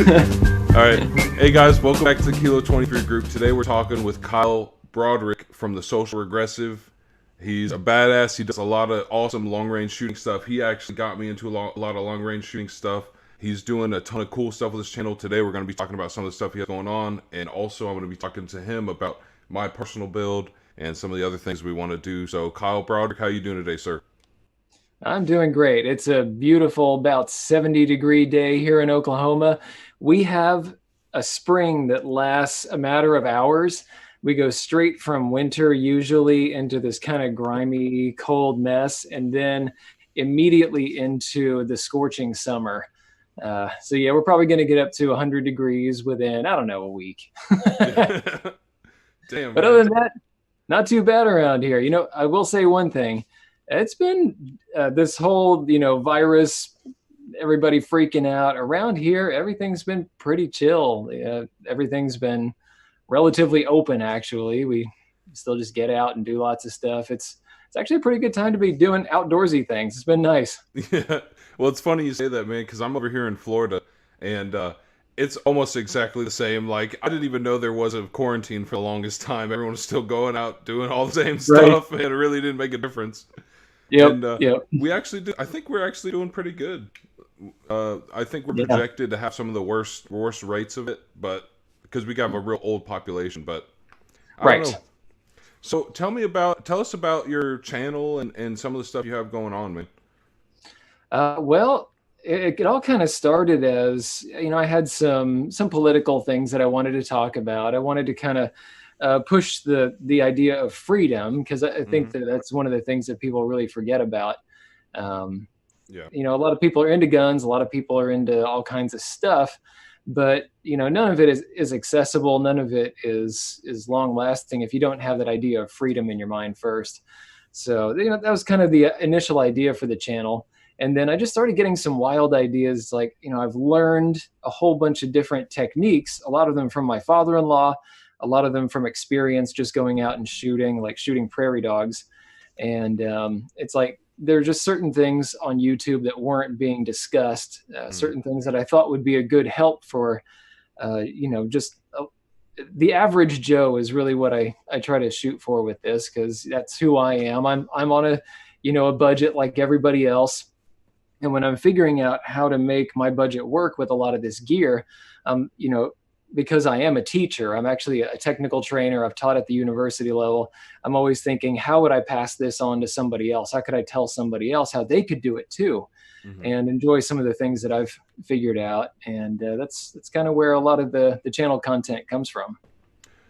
All right. Hey guys, welcome back to the Kilo 23 group. Today we're talking with Kyle Broderick from the Social Regressive. He's a badass. He does a lot of awesome long-range shooting stuff. He actually got me into a lot of long-range shooting stuff. He's doing a ton of cool stuff with his channel. Today we're going to be talking about some of the stuff he has going on, and also I'm going to be talking to him about my personal build and some of the other things we want to do. So Kyle Broderick, how you doing today, sir? I'm doing great. It's a beautiful, about 70-degree day here in Oklahoma. We have a spring that lasts a matter of hours. We go straight from winter usually into this kind of grimy, cold mess, and then immediately into the scorching summer. So yeah, we're probably going to get up to 100 degrees within, I don't know, a week. Damn, But man. other than that, not too bad around here. You know, I will say one thing. It's been this whole, virus, everybody freaking out around here. Everything's been pretty chill. Everything's been relatively open, actually. We still just get out and do lots of stuff. It's actually a pretty good time to be doing outdoorsy things. It's been nice. Yeah. Well, it's funny you say that, man, because I'm over here in Florida, and it's almost exactly the same. Like, I didn't even know there was a quarantine for the longest time. Everyone was still going out doing all the same Right. stuff, and it really didn't make a difference. Yep. And Yep. we actually do. I think we're actually doing pretty good. I think we're Yeah. projected to have some of the worst rates of it, but because we got a real old population. But I don't Right. know. So tell us about your channel and some of the stuff you have going on, man. Well, it all kind of started as, I had some political things that I wanted to talk about. I wanted to kind of push the idea of freedom because I think Hmm. that that's one of the things that people really forget about. Um, Yeah. a lot of people are into guns, a lot of people are into all kinds of stuff, but none of it is accessible. None of it is long lasting if you don't have that idea of freedom in your mind first. So that was kind of the initial idea for the channel. And then I just started getting some wild ideas. Like, I've learned a whole bunch of different techniques, a lot of them from my father-in-law, a lot of them from experience just going out and shooting, like shooting prairie dogs. And it's like there are just certain things on YouTube that weren't being discussed, Hmm. certain things that I thought would be a good help for, just the average Joe is really what I try to shoot for with this because that's who I am. I'm on a budget like everybody else, and when I'm figuring out how to make my budget work with a lot of this gear, because I am a teacher, I'm actually a technical trainer. I've taught at the university level. I'm always thinking, how would I pass this on to somebody else? How could I tell somebody else how they could do it too, Hmm. and enjoy some of the things that I've figured out? And that's kind of where a lot of the channel content comes from.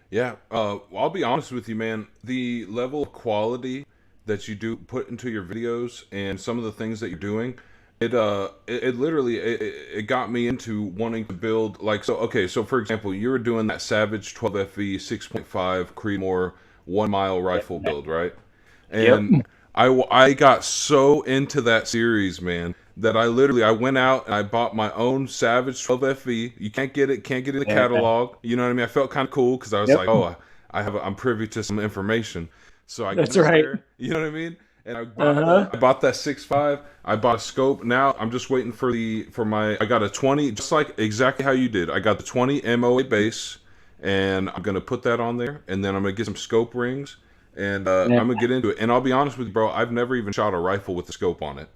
Yeah. I'll be honest with you, man. The level of quality that you do put into your videos and some of the things that you're doing, it literally it got me into wanting to build like so. Okay, so for example, you were doing that Savage 12FE 6.5 Creedmoor 1 mile rifle build, right? Yep. And I got so into that series, man, that I went out and I bought my own Savage 12FE. You can't get it in the Yeah. catalog. You know what I mean? I felt kind of cool because I was Yep. like, oh, I'm privy to some information. So I That's went right. there. You know what I mean? And Uh-huh. I bought that 6.5. I bought a scope. Now I'm just waiting for my I got a 20, just like exactly how you did. I got the 20 MOA base, and I'm gonna put that on there, and then I'm gonna get some scope rings, and Yeah. I'm gonna get into it. And I'll be honest with you, bro, I've never even shot a rifle with the scope on it,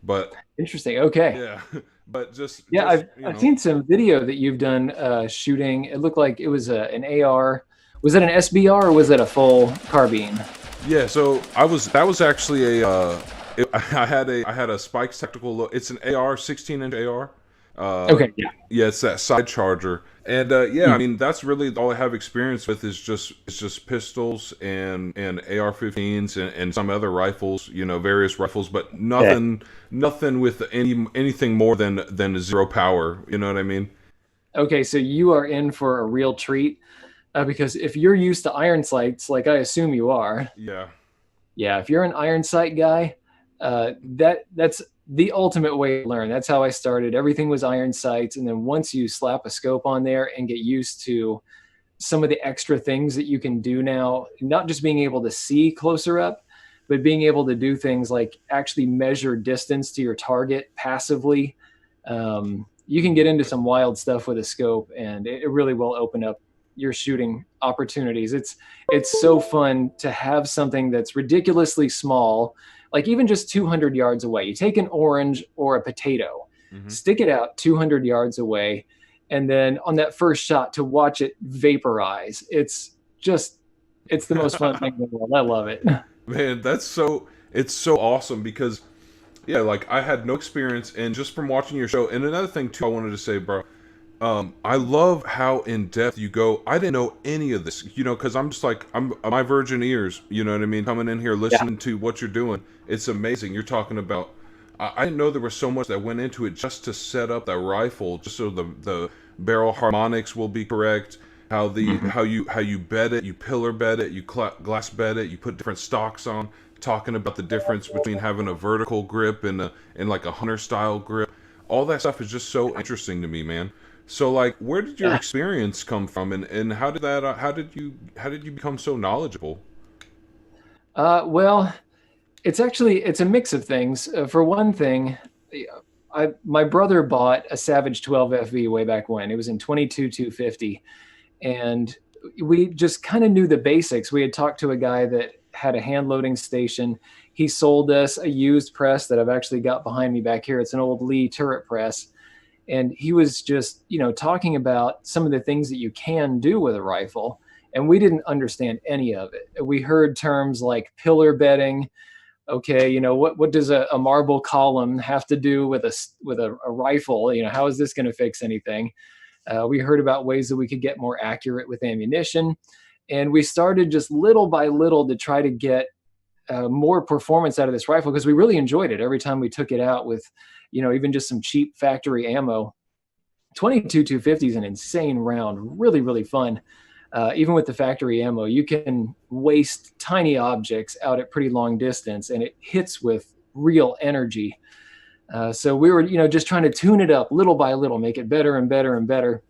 but Interesting. Okay. yeah, but Yeah, just I've seen some video that you've done shooting. It looked like it was an AR. Was it an SBR or was it a full carbine? yeah. So that was actually I had a Spikes tactical look. It's an AR 16-inch AR. Uh, Okay. Yeah. yeah, it's that side charger, and yeah, I Mhm. mean that's really all I have experience with is just pistols and AR-15s and some other rifles, various rifles, but Yeah. nothing with anything more than zero power. You know what I mean? Okay, so you are in for a real treat because if you're used to iron sights, like I assume you are, Yeah. yeah, if you're an iron sight guy, that's the ultimate way to learn. That's how I started. Everything was iron sights, and then once you slap a scope on there and get used to some of the extra things that you can do now, not just being able to see closer up, but being able to do things like actually measure distance to your target passively. you can get into some wild stuff with a scope, and it really will open up your shooting opportunities. It's so fun to have something that's ridiculously small, like even just 200 yards away. You take an orange or a potato, Mm-hmm. stick it out 200 yards away, and then on that first shot to watch it vaporize. It's the most fun thing in the world. I love it. Man, it's so awesome because yeah, like I had no experience, and just from watching your show. And another thing too, I wanted to say, bro, I love how in depth you go. I didn't know any of this, because I'm just like, I'm my virgin ears, you know what I mean? Coming in here, Yeah. listening to what you're doing, it's amazing. You're talking about. I didn't know there was so much that went into it just to set up that rifle, just so the barrel harmonics will be correct. How the how you bed it, you pillar bed it, you glass bed it, you put different stocks on. Talking about the difference between having a vertical grip and like a hunter style grip. All that stuff is just so interesting to me, man. So like, where did your Yeah. experience come from, and how did that how did you become so knowledgeable? Well, it's a mix of things. For one thing, my brother bought a Savage 12 FV way back when. It was in 22 250, and we just kind of knew the basics. We had talked to a guy that had a hand loading station. He sold us a used press that I've actually got behind me back here. It's an old Lee turret press, and he was just talking about some of the things that you can do with a rifle, and we didn't understand any of it. We heard terms like pillar bedding. Okay, what does a marble column have to do with a rifle? How is this going to fix anything? We heard about ways that we could get more accurate with ammunition, and we started just little by little to try to get more performance out of this rifle, because we really enjoyed it every time we took it out with even just some cheap factory ammo. 22 250 is an insane round, really really fun. Even with the factory ammo, you can waste tiny objects out at pretty long distance, and it hits with real energy. So we were, just trying to tune it up little by little, make it better and better and better.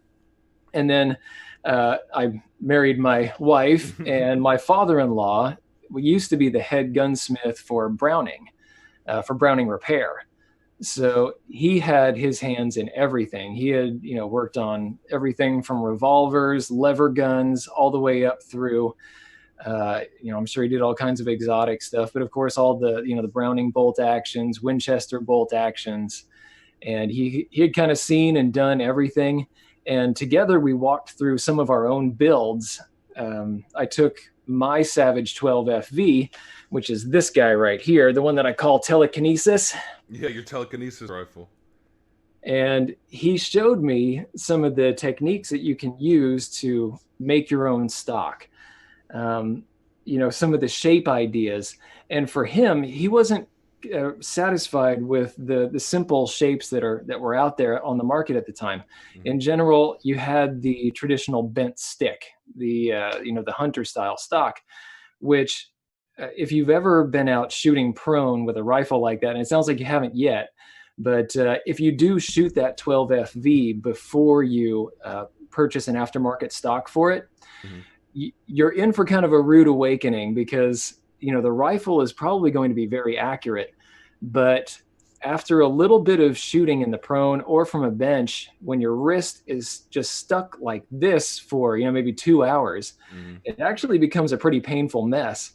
And then I married my wife, and my father-in-law used to be the head gunsmith for Browning Repair. So he had his hands in everything. He had, worked on everything from revolvers, lever guns, all the way up through, I'm sure he did all kinds of exotic stuff, but of course, all the Browning bolt actions, Winchester bolt actions. And he had kind of seen and done everything. And together we walked through some of our own builds. I took my Savage 12 FV, which is this guy right here, the one that I call telekinesis. Yeah, your telekinesis rifle. And he showed me some of the techniques that you can use to make your own stock. Some of the shape ideas. And for him, he wasn't satisfied with the simple shapes that were out there on the market at the time. Mm-hmm. In general, you had the traditional bent stick, the hunter style stock, which if you've ever been out shooting prone with a rifle like that, and it sounds like you haven't yet, but if you do shoot that 12 FV before you purchase an aftermarket stock for it, you're in for kind of a rude awakening, because the rifle is probably going to be very accurate, but after a little bit of shooting in the prone or from a bench, when your wrist is just stuck like this for maybe 2 hours, it actually becomes a pretty painful mess.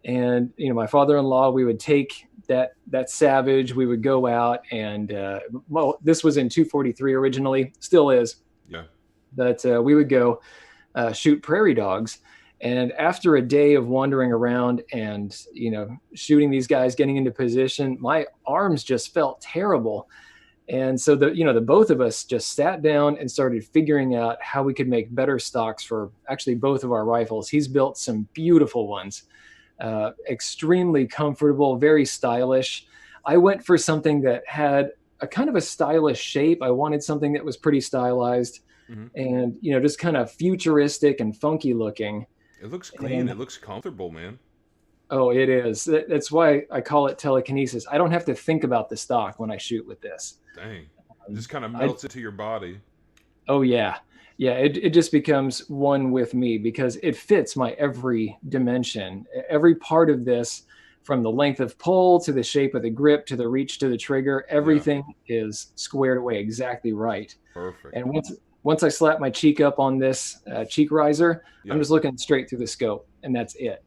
And my father-in-law, we would take that Savage, we would go out and this was in 243 originally, still is. Yeah. But we would go shoot prairie dogs. And after a day of wandering around and, shooting these guys, getting into position, my arms just felt terrible. And so the both of us just sat down and started figuring out how we could make better stocks for actually both of our rifles. He's built some beautiful ones, extremely comfortable, very stylish. I went for something that had a kind of a stylish shape. I wanted something that was pretty stylized and, just kind of futuristic and funky looking. It looks clean. It looks comfortable, man. Oh, it is. That's why I call it telekinesis. I don't have to think about the stock when I shoot with this. Dang. It just kind of melts into your body. Oh, yeah. Yeah, it just becomes one with me because it fits my every dimension. Every part of this from the length of pull to the shape of the grip to the reach to the trigger. Everything is squared away exactly right. Perfect. And once I slap my cheek up on this cheek riser, I'm just looking straight through the scope, and that's it.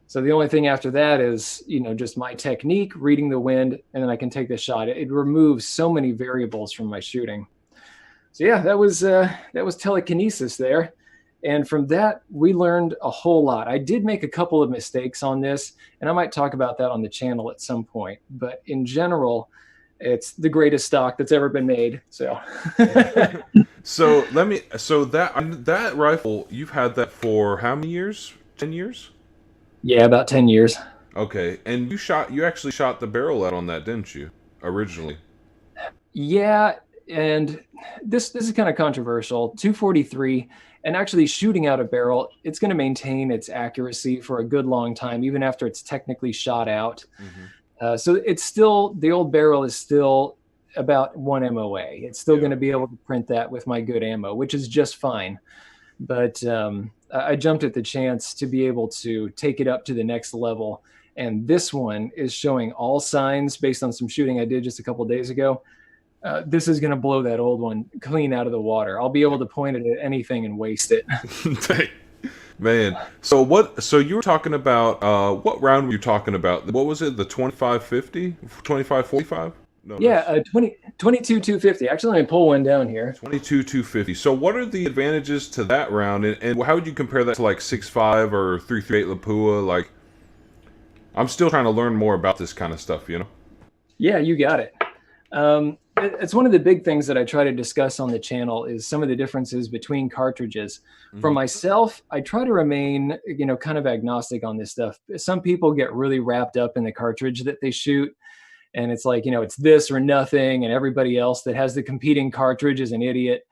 So the only thing after that is, just my technique, reading the wind, and then I can take the shot. It removes so many variables from my shooting. So yeah, that was telekinesis there. And from that, we learned a whole lot. I did make a couple of mistakes on this, and I might talk about that on the channel at some point. But in general, it's the greatest stock that's ever been made. So, so that rifle, you've had that for how many years? 10 years? Yeah, about 10 years. Okay, and you actually shot the barrel out on that, didn't you? Originally. Yeah, and this is kind of controversial. 243, and actually shooting out a barrel, it's going to maintain its accuracy for a good long time, even after it's technically shot out. So it's still, the old barrel is still about 1 MOA. It's still going to be able to print that with my good ammo, which is just fine. But I jumped at the chance to be able to take it up to the next level. And this one is showing all signs based on some shooting I did just a couple of days ago. This is going to blow that old one clean out of the water. I'll be able to point it at anything and waste it. Man, so you were talking about, what round were you talking about? What was it, the 2550? 2545? No, yeah, 22-250. Actually, let me pull one down here. 22-250. So what are the advantages to that round, and how would you compare that to like 6.5 or 338 Lapua? Like, I'm still trying to learn more about this kind of stuff, Yeah, you got it. It's one of the big things that I try to discuss on the channel is some of the differences between cartridges. For myself, I try to remain, kind of agnostic on this stuff. Some people get really wrapped up in the cartridge that they shoot, and it's like, it's this or nothing, and everybody else that has the competing cartridge is an idiot.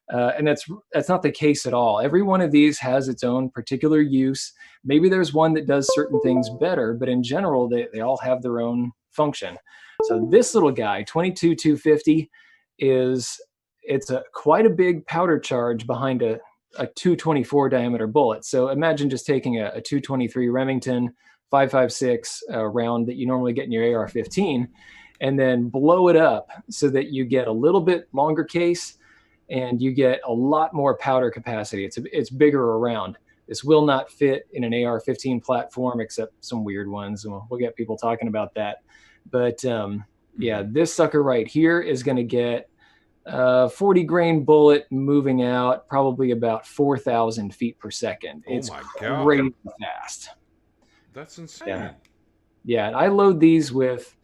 And that's not the case at all. Every one of these has its own particular use. Maybe there's one that does certain things better, but in general, they all have their own function. So this little guy, 22-250, it's quite a big powder charge behind a 224 diameter bullet. So imagine just taking a 223 Remington 5.56 round that you normally get in your AR-15, and then blow it up so that you get a little bit longer case and you get a lot more powder capacity. It's bigger around. This will not fit in an AR-15 platform, except some weird ones. We'll get people talking about that. But yeah, this sucker right here is going to get 40 grain bullet moving out probably about 4,000 feet per second. It's crazy fast. That's insane. Yeah, and I load these with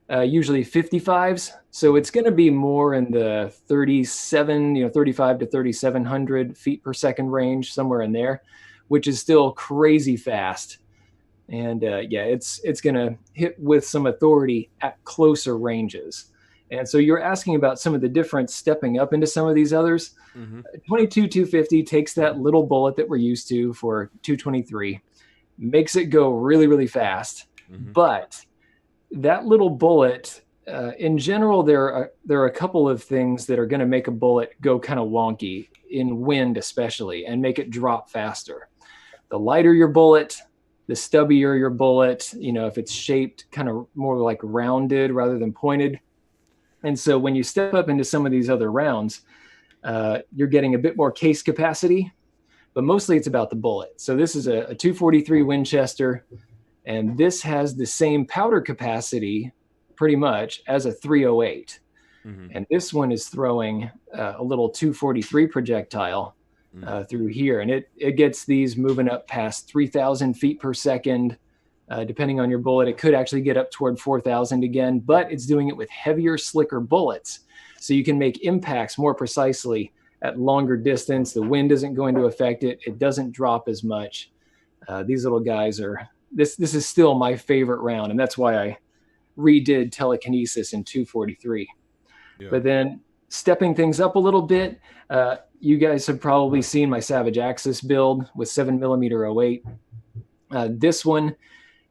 usually 55s, so it's going to be more in the 35 to 3,700 feet per second range, somewhere in there, which is still crazy fast. And yeah, it's going to hit with some authority at closer ranges. And so you're asking about some of the difference stepping up into some of these others. 22-250 takes that little bullet that we're used to for 223, makes it go really, really fast. But that little bullet, in general, there are a couple of things that are going to make a bullet go kind of wonky, in wind especially, and make it drop faster. The lighter your bullet, the stubbier your bullet, if it's shaped kind of more like rounded rather than pointed. And so when you step up into some of these other rounds, you're getting a bit more case capacity, but mostly it's about the bullet. So this is a 243 Winchester, and this has the same powder capacity pretty much as a 308. And this one is throwing a little 243 projectile through here, and it gets these moving up past 3,000 feet per second. Depending on your bullet, it could actually get up toward 4,000 again, but it's doing it with heavier, slicker bullets. So you can make impacts more precisely at longer distance. The wind isn't going to affect it. It doesn't drop as much. These little guys this is still my favorite round, and that's why I redid telekinesis in 243. But then stepping things up a little bit, you guys have probably seen my Savage Axis build with 7mm 08. This one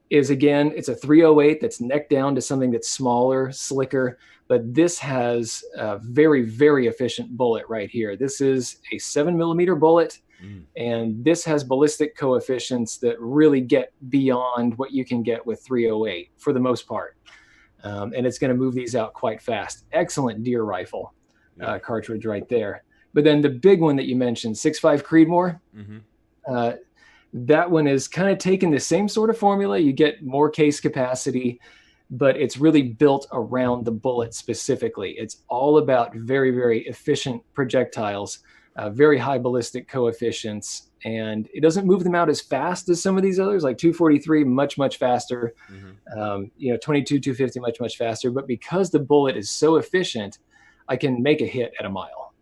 is, again, it's a 308 that's neck down to something that's smaller, slicker, but this has a very, very efficient bullet right here. This is a 7mm bullet Mm. And this has ballistic coefficients that really get beyond what you can get with 308 for the most part. And it's going to move these out quite fast. Excellent deer rifle Yeah. cartridge right there. But then the big one that you mentioned, 6.5 Creedmoor, Mm-hmm. that one is kind of taking the same sort of formula. You get more case capacity, but it's really built around the bullet specifically. It's all about very, very efficient projectiles, very high ballistic coefficients, and it doesn't move them out as fast as some of these others, like 243, much, much faster. Mm-hmm. 22, 250, much, much faster. But because the bullet is so efficient, I can make a hit at a mile.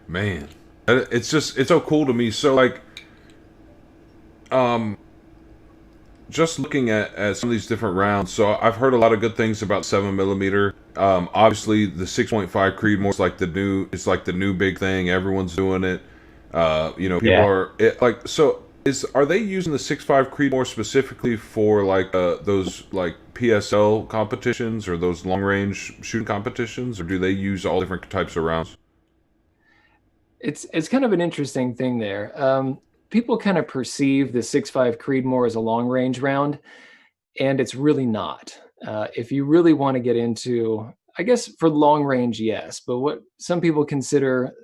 Man, it's so cool to me. So like, um, just looking at some of these different rounds. So I've heard a lot of good things about 7mm. Obviously the 6.5 Creedmoor is like the new. It's like the new big thing. Everyone's doing it. People are like. So are they using the 6.5 Creedmoor specifically for like those like PSL competitions or those long range shooting competitions, or do they use all different types of rounds? It's kind of an interesting thing there. People kind of perceive the 6.5 Creedmoor as a long range round, and it's really not. If you really want to get into, I guess for long range, yes, but what some people consider,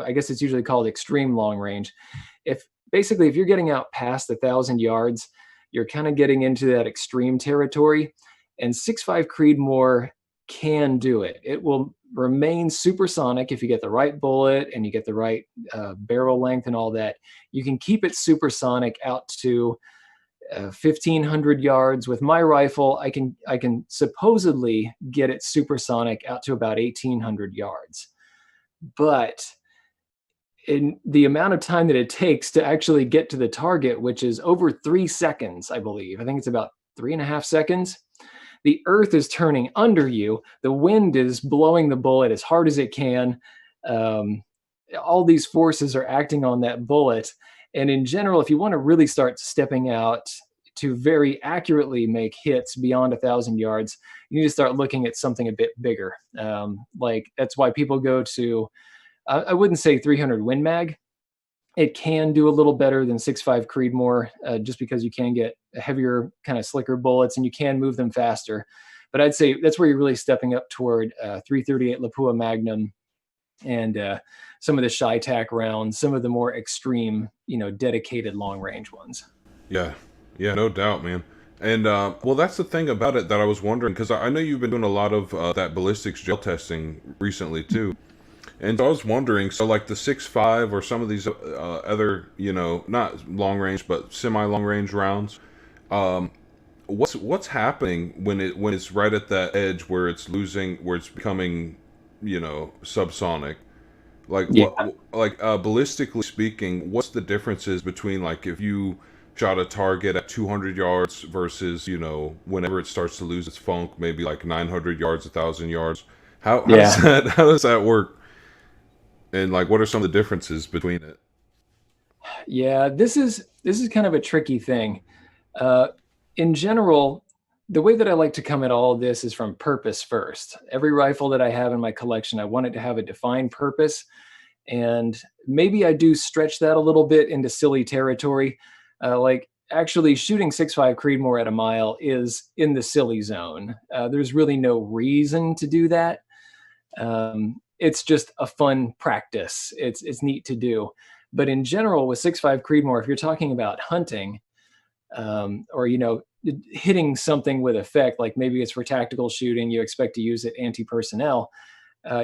I guess it's usually called extreme long range. If you're getting out past 1,000 yards, you're kind of getting into that extreme territory, and 6.5 Creedmoor can do it. It will remain supersonic if you get the right bullet and you get the right barrel length and all that. You can keep it supersonic out to 1,500 yards. With my rifle, I can supposedly get it supersonic out to about 1,800 yards. But in the amount of time that it takes to actually get to the target, which is over 3 seconds, I believe. I think it's about 3.5 seconds. The earth is turning under you. The wind is blowing the bullet as hard as it can. All these forces are acting on that bullet. And in general, if you want to really start stepping out to very accurately make hits beyond 1,000 yards, you need to start looking at something a bit bigger. Like that's why people go to, I wouldn't say 300 Win Mag. It can do a little better than 6.5 Creedmoor, just because you can get heavier, kind of slicker bullets and you can move them faster. But I'd say that's where you're really stepping up toward 338 Lapua Magnum and some of the Shy-Tac rounds, some of the more extreme, dedicated long range ones. Yeah, yeah, no doubt, man. And well, that's the thing about it that I was wondering, because I know you've been doing a lot of that ballistics gel testing recently too. And so I was wondering, so like the 6.5 or some of these other, not long range but semi long range rounds, what's happening when it's right at that edge where it's becoming, subsonic? Like Yeah. ballistically speaking, what's the differences between like if you shot a target at 200 yards versus whenever it starts to lose its funk, maybe like 900 yards, 1,000 yards? How does that work? And like, what are some of the differences between it? Yeah, this is kind of a tricky thing. In general, the way that I like to come at all of this is from purpose first. Every rifle that I have in my collection, I want it to have a defined purpose. And maybe I do stretch that a little bit into silly territory. Like actually shooting 6.5 Creedmoor at a mile is in the silly zone. There's really no reason to do that. It's just a fun practice. It's neat to do. But in general, with 6.5 Creedmoor, if you're talking about hunting, or hitting something with effect, like maybe it's for tactical shooting, you expect to use it anti-personnel,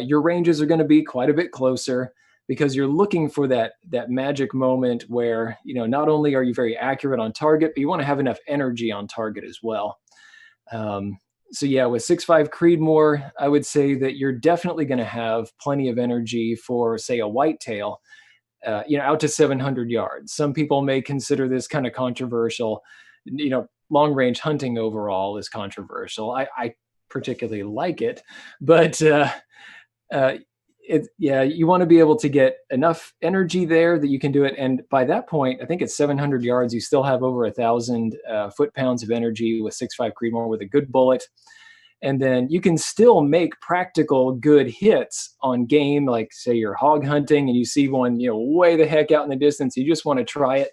your ranges are going to be quite a bit closer because you're looking for that magic moment where not only are you very accurate on target, but you want to have enough energy on target as well. So yeah, with 6.5 Creedmoor, I would say that you're definitely going to have plenty of energy for, say, a whitetail, out to 700 yards. Some people may consider this kind of controversial. Long range hunting overall is controversial. I particularly like it, but you want to be able to get enough energy there that you can do it. And by that point, I think it's 700 yards. You still have over 1,000 foot-pounds of energy with 6.5 Creedmoor with a good bullet. And then you can still make practical good hits on game, like say you're hog hunting and you see one, way the heck out in the distance. You just want to try it.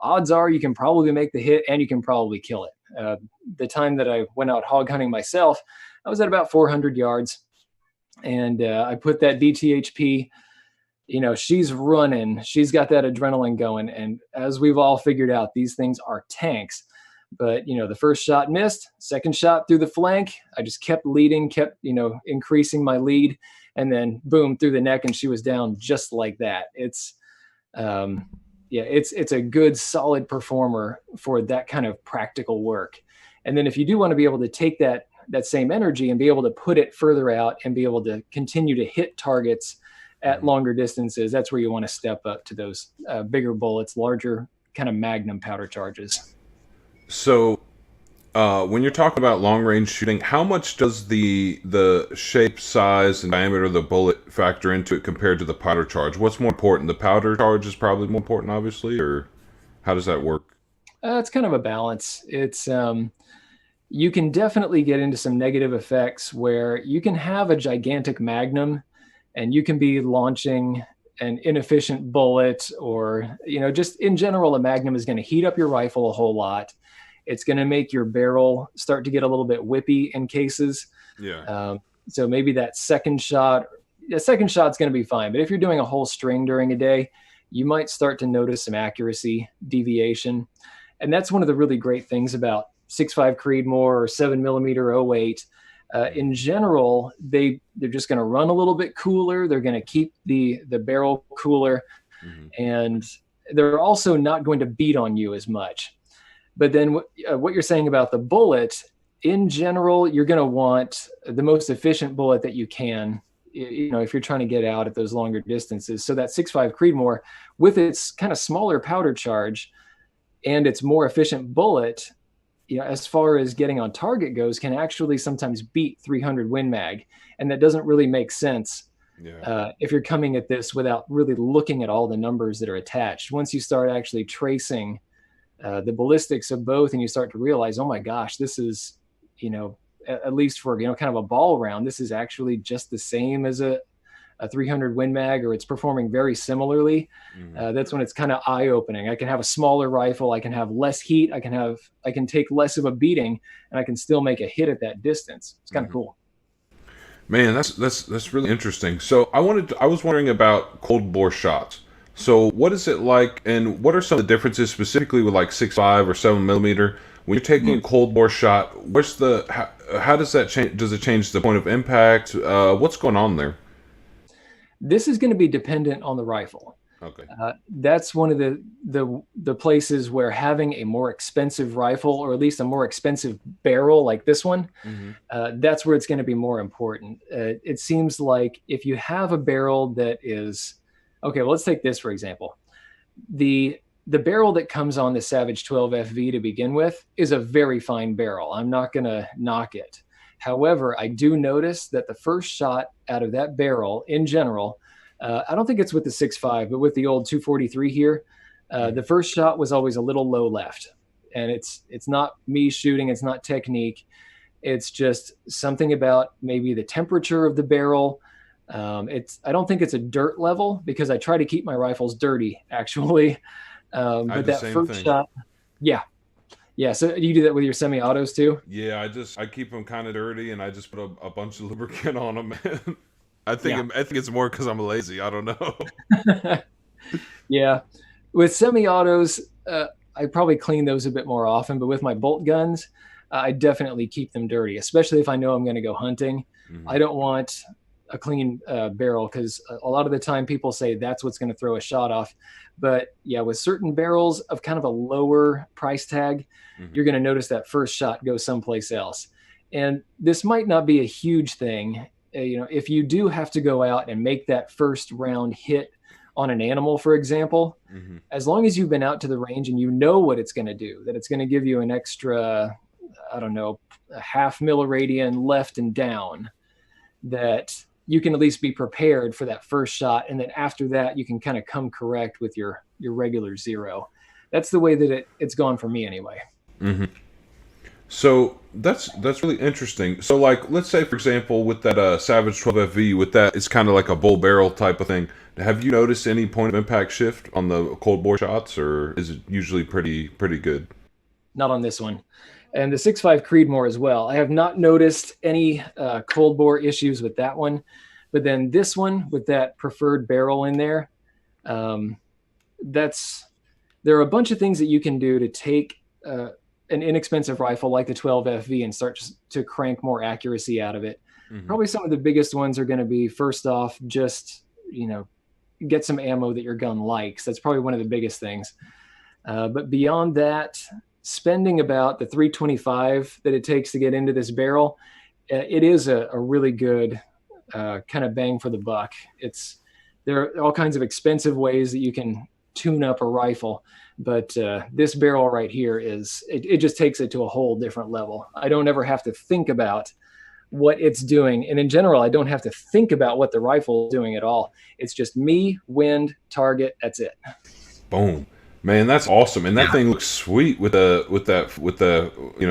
Odds are you can probably make the hit and you can probably kill it. The time that I went out hog hunting myself, I was at about 400 yards, and I put that DTHP. She's running. She's got that adrenaline going, and as we've all figured out, these things are tanks. But the first shot missed, second shot through the flank. I just kept leading, kept increasing my lead, and then boom, through the neck, and she was down just like that. It's it's a good, solid performer for that kind of practical work. And then if you do want to be able to take that same energy and be able to put it further out and be able to continue to hit targets at longer distances, that's where you want to step up to those bigger bullets, larger kind of magnum powder charges. So, when you're talking about long range shooting, how much does the shape, size, and diameter of the bullet factor into it compared to the powder charge? What's more important? The powder charge is probably more important, obviously, or how does that work? It's kind of a balance. It's you can definitely get into some negative effects where you can have a gigantic magnum and you can be launching an inefficient bullet, or just in general, a magnum is going to heat up your rifle a whole lot. It's going to make your barrel start to get a little bit whippy in cases. Yeah. So maybe that second shot's going to be fine. But if you're doing a whole string during a day, you might start to notice some accuracy deviation. And that's one of the really great things about 6.5 Creedmoor or 7mm 08. In general, they're just going to run a little bit cooler. They're going to keep the barrel cooler. Mm-hmm. And they're also not going to beat on you as much. But then what you're saying about the bullet, in general, you're going to want the most efficient bullet that you can, if you're trying to get out at those longer distances. So that 6.5 Creedmoor, with its kind of smaller powder charge and its more efficient bullet, as far as getting on target goes, can actually sometimes beat 300 Win Mag. And that doesn't really make sense if you're coming at this without really looking at all the numbers that are attached. Once you start actually tracing the ballistics of both, and you start to realize, oh my gosh, this is, at least for, kind of a ball round, this is actually just the same as a 300 Win Mag, or it's performing very similarly. That's when it's kind of eye-opening. I can have a smaller rifle, I can have less heat, I can take less of a beating, and I can still make a hit at that distance. It's kind of cool. Man, that's really interesting. So I was wondering about cold bore shots. So what is it like, and what are some of the differences specifically with like 6.5 or 7mm? When you're taking a cold bore shot, how does that change? Does it change the point of impact? What's going on there? This is going to be dependent on the rifle. Okay. That's one of the places where having a more expensive rifle, or at least a more expensive barrel like this one, that's where it's going to be more important. It seems like if you have a barrel that is, okay, well, let's take this for example. The barrel that comes on the Savage 12 FV to begin with is a very fine barrel. I'm not going to knock it. However, I do notice that the first shot out of that barrel in general, I don't think it's with the 6.5, but with the old 243 here, the first shot was always a little low left. And it's not me shooting, it's not technique. It's just something about maybe the temperature of the barrel. I don't think it's a dirt level, because I try to keep my rifles dirty actually. But that first shot, yeah. So you do that with your semi-autos too? Yeah, I keep them kind of dirty, and I just put a bunch of lubricant on them. I think it's more because I'm lazy. I don't know. Yeah, with semi-autos, I probably clean those a bit more often. But with my bolt guns, I definitely keep them dirty, especially if I know I'm going to go hunting. I don't want a clean barrel, because a lot of the time people say that's what's going to throw a shot off. But yeah, with certain barrels of kind of a lower price tag, you're going to notice that first shot go someplace else. And this might not be a huge thing. If you do have to go out and make that first round hit on an animal, for example, as long as you've been out to the range and you know what it's going to do, that it's going to give you an extra, I don't know, a half milliradian left and down, that you can at least be prepared for that first shot. And then after that, you can kind of come correct with your regular zero. That's the way that it's gone for me anyway. So that's really interesting. So like, let's say for example, with that Savage 12 FV, with that, it's kind of like a bull barrel type of thing. Have you noticed any point of impact shift on the cold bore shots, or is it usually pretty good? Not on this one. And the 6.5 Creedmoor as well. I have not noticed any cold bore issues with that one. But then this one with that preferred barrel in there, um, that's there are a bunch of things that you can do to take an inexpensive rifle like the 12 FV and start to crank more accuracy out of it. Hmm. Probably some of the biggest ones are going to be, first off, just get some ammo that your gun likes. That's probably one of the biggest things. But beyond that, spending about the 325 that it takes to get into this barrel, it is a really good kind of bang for the buck. There are all kinds of expensive ways that you can tune up a rifle, but this barrel right here it just takes it to a whole different level. I don't ever have to think about what it's doing, and in general, I don't have to think about what the rifle is doing at all. It's just me, wind, target. That's it. Boom. Man, that's awesome. And that thing looks sweet with the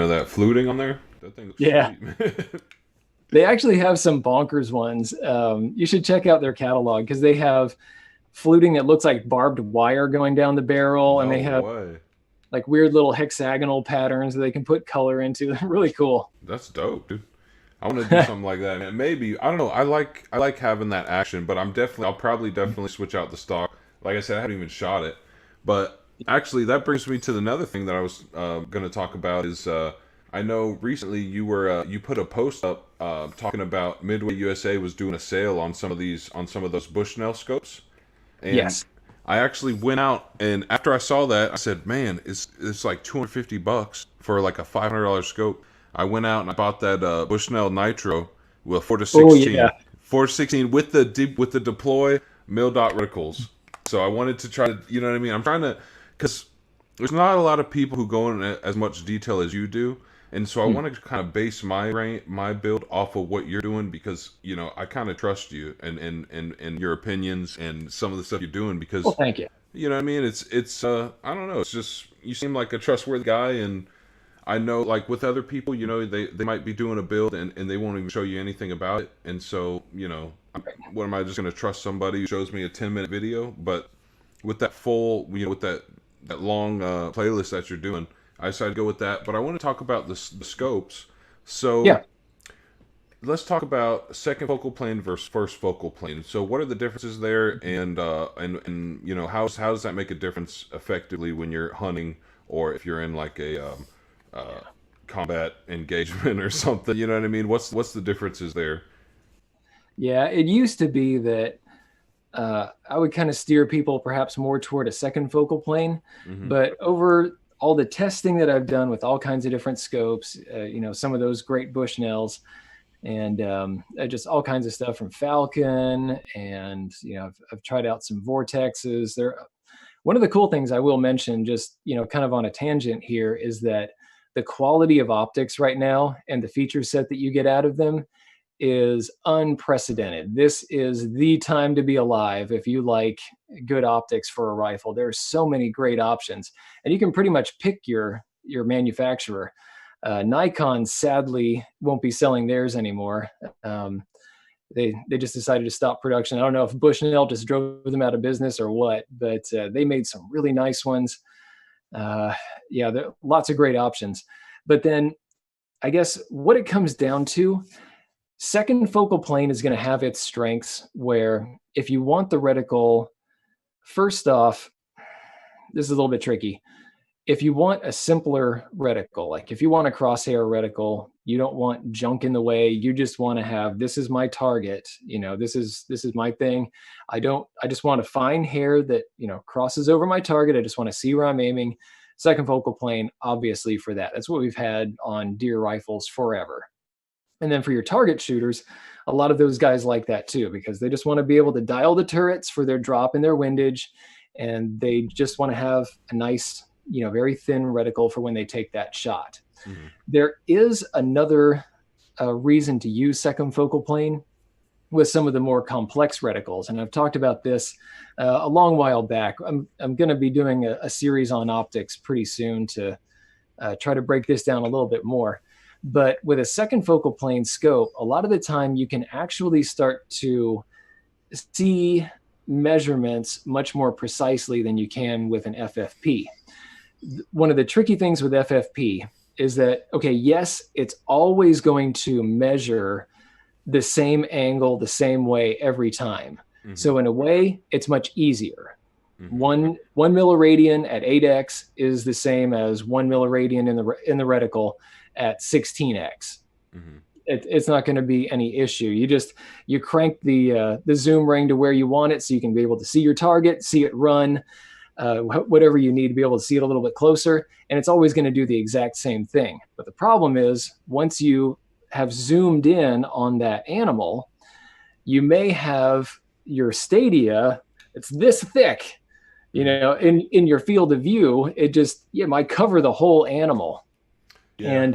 that fluting on there. That thing looks Yeah. sweet, man. They actually have some bonkers ones. You should check out their catalog because they have fluting that looks like barbed wire going down the barrel, and No they have way. like weird little hexagonal patterns that they can put color into. Really cool. That's dope, dude. I want to do something like that. And maybe I don't know. I like having that action, but I'll probably definitely switch out the stock. Like I said, I haven't even shot it, but actually that brings me to another thing that I was going to talk about is I know recently you put a post up talking about Midway USA was doing a sale on some of those Bushnell scopes, and Yes. I actually went out and after I saw that I said, man, it's like $250 for like a $500 scope. I went out and I bought that Bushnell Nitro with Oh yeah. 4 to 16 with the deploy mil dot reticles. So I wanted to try to, you know what I mean? I'm trying to, because there's not a lot of people who go in as much detail as you do, and so I Hmm. want to kind of base my build off of what you're doing because I kind of trust you and your opinions and some of the stuff you're doing Well, because thank you. you know what I mean. It's I don't know. It's just you seem like a trustworthy guy and. I know, like with other people, they might be doing a build and they won't even show you anything about it. And so, what am I just going to trust somebody who shows me a 10-minute video? But with that full, with that long playlist that you're doing, I decided to go with that. But I want to talk about the scopes. So Yeah. let's talk about second focal plane versus first focal plane. So what are the differences there, and how does that make a difference effectively when you're hunting or if you're in like a uh, Yeah. combat engagement or something? You know what I mean? What's the differences there? Yeah. It used to be that I would kind of steer people perhaps more toward a second focal plane. Hmm. But over all the testing that I've done with all kinds of different scopes, some of those great Bushnells and just all kinds of stuff from Falcon. And, I've tried out some Vortexes. One of the cool things I will mention, just, kind of on a tangent here, is that the quality of optics right now and the feature set that you get out of them is unprecedented. This is the time to be alive if you like good optics for a rifle. There are so many great options, and you can pretty much pick your manufacturer. Nikon sadly won't be selling theirs anymore. Um, they just decided to stop production. I don't know if Bushnell just drove them out of business or what, but they made some really nice ones. Uh, yeah, there are lots of great options. But then I guess what it comes down to, second focal plane is going to have its strengths where if you want the reticle, first off, this is a little bit tricky. If you want a simpler reticle, like if you want a crosshair reticle, you don't want junk in the way. You just want to have, this is my target. This is my thing. I just want a fine hair that, crosses over my target. I just want to see where I'm aiming. Second focal plane, obviously for that. That's what we've had on deer rifles forever. And then for your target shooters, a lot of those guys like that too, because they just want to be able to dial the turrets for their drop and their windage. And they just want to have a nice, very thin reticle for when they take that shot. Hmm. There is another reason to use second focal plane with some of the more complex reticles. And I've talked about this a long while back. I'm going to be doing a series on optics pretty soon to try to break this down a little bit more. But with a second focal plane scope, a lot of the time you can actually start to see measurements much more precisely than you can with an FFP. One of the tricky things with FFP is that, okay, yes, it's always going to measure the same angle the same way every time. Mm-hmm. So in a way, it's much easier. Mm-hmm. One milliradian at 8x is the same as 1 milliradian in the reticle at 16x. Mm-hmm. It's not going to be any issue. You crank the zoom ring to where you want it, so you can be able to see your target, see it run, whatever you need to be able to see it a little bit closer, and it's always going to do the exact same thing. But the problem is, once you have zoomed in on that animal, you may have your stadia, it's this thick, in your field of view. It might cover the whole animal. Yeah.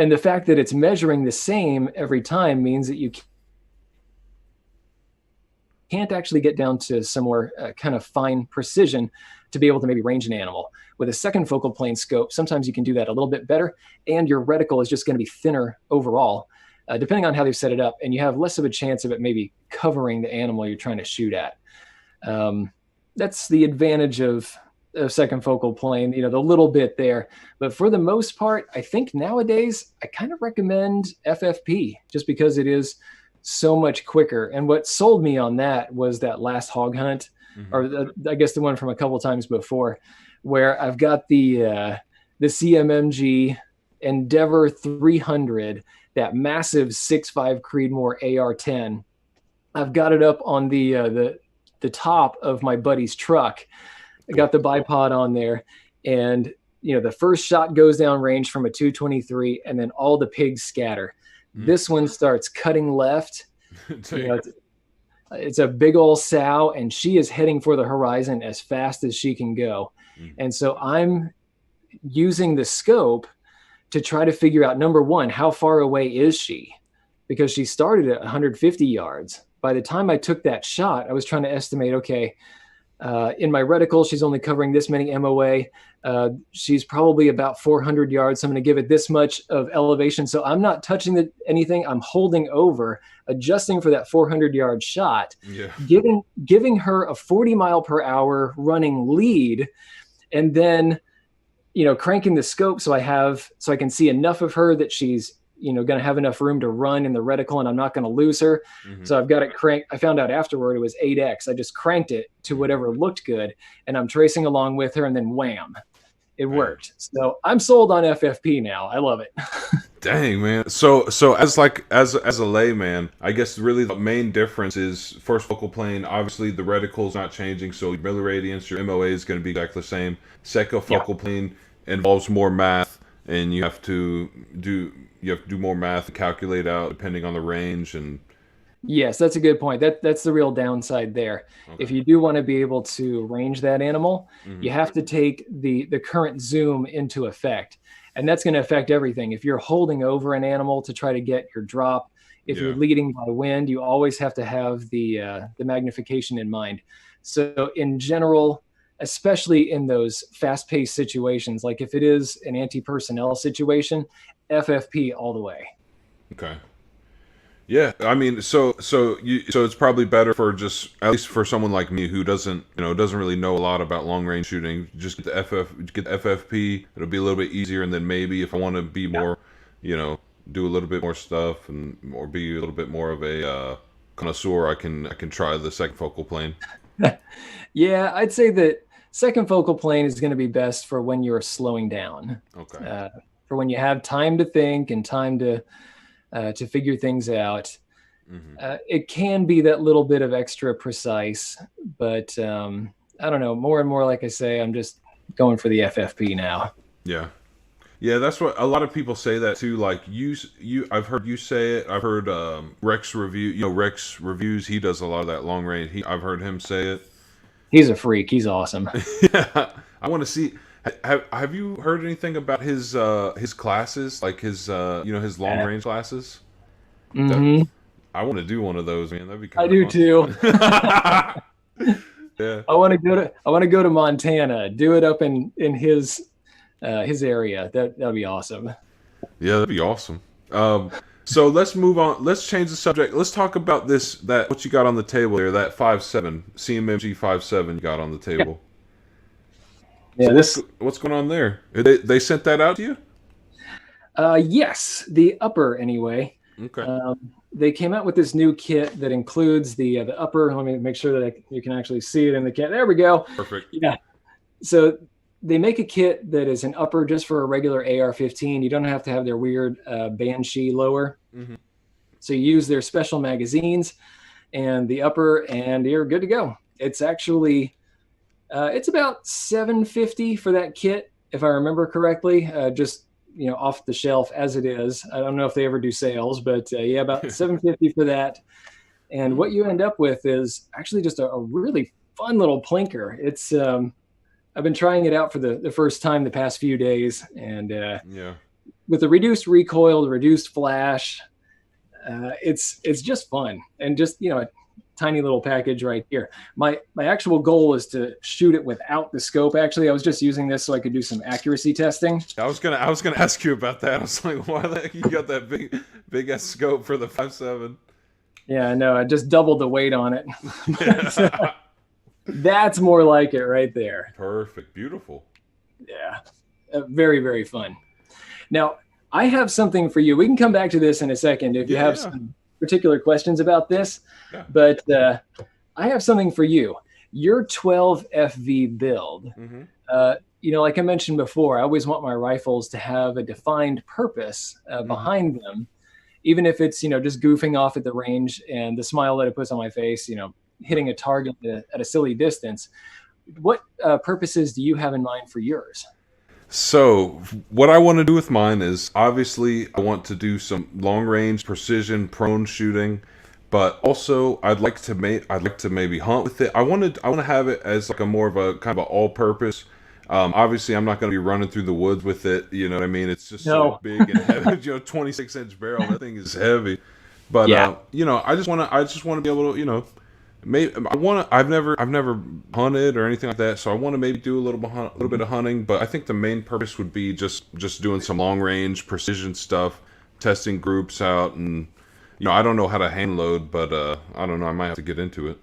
And the fact that it's measuring the same every time means that you can't actually get down to some more kind of fine precision to be able to maybe range an animal. With a second focal plane scope, sometimes you can do that a little bit better, and your reticle is just going to be thinner overall, depending on how they've set it up, and you have less of a chance of it maybe covering the animal you're trying to shoot at. That's the advantage of second focal plane, the little bit there. But for the most part, I think nowadays I kind of recommend FFP just because it is so much quicker. And what sold me on that was that last hog hunt, mm-hmm. or I guess the one from a couple times before, where I've got the CMMG Endeavor 300, that massive 6.5 Creedmoor AR-10. I've got it up on the top of my buddy's truck. I got the bipod on there, and the first shot goes down range from a 223, and then all the pigs scatter. This one starts cutting left. It's a big old sow, and she is heading for the horizon as fast as she can go. And so I'm using the scope to try to figure out, number one, how far away is she? Because she started at 150 yards. By the time I took that shot, I was trying to estimate, okay, in my reticle, she's only covering this many MOA. She's probably about 400 yards. So I'm going to give it this much of elevation. So I'm not touching anything. I'm holding over, adjusting for that 400-yard shot, giving her a 40 mile per hour running lead, and then, cranking the scope so I can see enough of her that she's going to have enough room to run in the reticle, and I'm not going to lose her. Mm-hmm. So I've got it cranked. I found out afterward it was 8x. I just cranked it to whatever looked good, and I'm tracing along with her, and then wham, it worked. So I'm sold on FFP now. I love it. Dang, man. So as a layman, I guess really the main difference is first focal plane. Obviously, the reticle's not changing, so your milliradians, your MOA is going to be exactly the same. Second focal plane involves more math, and you have to do more math to calculate out depending on the range. And yes, that's a good point. That's the real downside there. Okay. If you do want to be able to range that animal, mm-hmm. you have to take the current zoom into effect, and that's going to affect everything. If you're holding over an animal to try to get your drop, if you're leading by wind, you always have to have the magnification in mind. So in general, especially in those fast-paced situations, like if it is an anti-personnel situation, FFP all the way. Okay. Yeah, I mean, so it's probably better for just, at least for someone like me who doesn't really know a lot about long range shooting, just get the FFP. It'll be a little bit easier, and then maybe if I want to be more, do a little bit more stuff or be a little bit more of a connoisseur, I can try the second focal plane. Yeah, I'd say that second focal plane is going to be best for when you're slowing down. Okay. For when you have time to think and time to figure things out. Mm-hmm. It can be that little bit of extra precise, but I don't know. More and more, like I say, I'm just going for the FFP now. Yeah. Yeah, that's what a lot of people say that too. Like I've heard you say it. I've heard Rex reviews. He does a lot of that long range. I've heard him say it. He's a freak. He's awesome. Yeah, I want to see. Have you heard anything about his classes, like his his long range classes? Mm-hmm. I want to do one of those, man. That'd be kind of fun. Too. Yeah. I want to go to Montana, do it up in his his area. That'd be awesome. Yeah, that'd be awesome. So let's move on. Let's change the subject. Let's talk about that what you got on the table here, that 5.7 CMMG 5.7 you got on the Yeah, table. yeah. So This what's going on there? They sent that out to you? Yes, the upper anyway. Okay. They came out with this new kit that includes the upper. Let me make sure that you can actually see it in the kit. There we go. Perfect. Yeah. So they make a kit that is an upper just for a regular AR-15. You don't have to have their weird Banshee lower. Hmm. So you use their special magazines and the upper, and you're good to go. It's actually it's about $750 for that kit, if I remember correctly. Just off the shelf as it is. I don't know if they ever do sales, but yeah, about $750 for that. And what you end up with is actually just a really fun little plinker. It's I've been trying it out for the first time the past few days, and Yeah. with the reduced recoil, the reduced flash, it's just fun, and just a tiny little package right here. My actual goal is to shoot it without the scope. Actually, I was just using this so I could do some accuracy testing. I was gonna ask you about that. I was like, why the heck you got that big ass scope for the 5.7? Yeah, no, I just doubled the weight on it. Yeah. That's more like it right there. Perfect. Beautiful. Yeah, very, very fun. Now, I have something for you. We can come back to this in a second if you have some particular questions about this. Yeah. But I have something for you. Your 12 FV build, like I mentioned before, I always want my rifles to have a defined purpose behind them, even if it's, just goofing off at the range and the smile that it puts on my face, hitting a target at a silly distance. What purposes do you have in mind for yours? So what I want to do with mine is obviously I want to do some long range precision prone shooting, but also I'd like to maybe hunt with it. I want to have it as like a more of a kind of an all purpose. Obviously I'm not going to be running through the woods with it. You know what I mean? It's just so big and heavy. 26-inch barrel. That thing is heavy. But I just want to be able to, maybe I've never hunted or anything like that, so I want to maybe do a little bit of hunting. But I think the main purpose would be just doing some long range precision stuff, testing groups out, and I don't know how to hand load, but I don't know, I might have to get into it.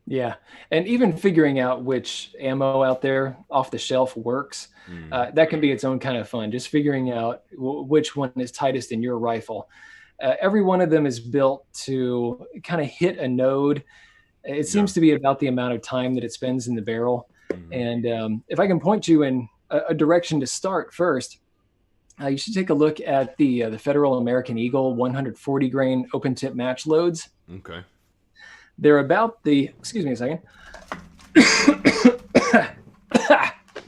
Yeah, and even figuring out which ammo out there off the shelf works, that can be its own kind of fun. Just figuring out which one is tightest in your rifle. Every one of them is built to kind of hit a node. It seems to be about the amount of time that it spends in the barrel. And if I can point you in a direction to start first, you should take a look at the Federal American Eagle 140 grain open tip match loads. Okay. They're about excuse me a second.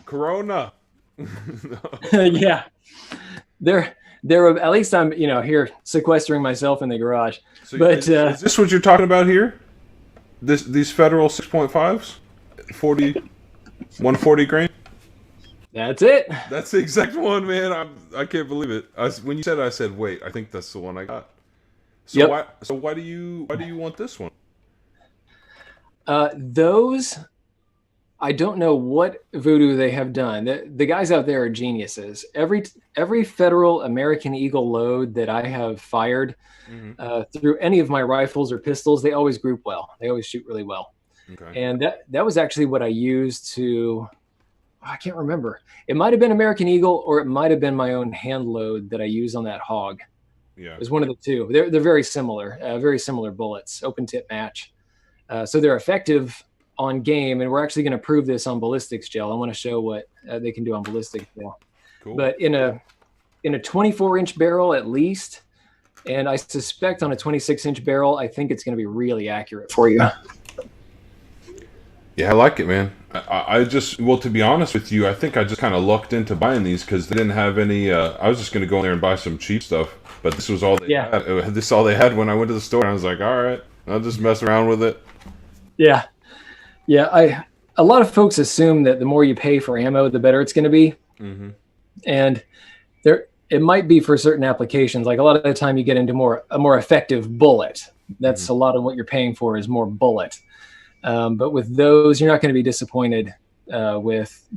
Corona. Yeah. They're at least I'm, here sequestering myself in the garage. So but is this what you're talking about here? These Federal 6.5s? 140 grain? That's it. That's the exact one, man. I can't believe it. When you said it, I said, wait, I think that's the one I got. So why do you want this one? Those, I don't know what voodoo they have done. The guys out there are geniuses. Every Federal American Eagle load that I have fired through any of my rifles or pistols, they always group well. They always shoot really well. Okay. And that was actually what I used to, I can't remember. It might have been American Eagle, or it might have been my own hand load that I use on that hog. Yeah, it was one of the two. They're very similar bullets, open tip match. So they're effective on game, and we're actually going to prove this on ballistics gel. I want to show what they can do on ballistics gel. Cool. But in a 24-inch barrel at least, and I suspect on a 26-inch barrel, I think it's going to be really accurate for you. Yeah, I like it, man. I just, well, to be honest with you, I think I just kind of lucked into buying these because they didn't have any. I was just going to go in there and buy some cheap stuff, but this was all they had. This is all they had when I went to the store, and I was like, all right, I'll just mess around with it. Yeah. A lot of folks assume that the more you pay for ammo, the better it's going to be. Mm-hmm. And it might be for certain applications. Like a lot of the time you get into a more effective bullet. That's a lot of what you're paying for is more bullet. But with those, you're not going to be disappointed with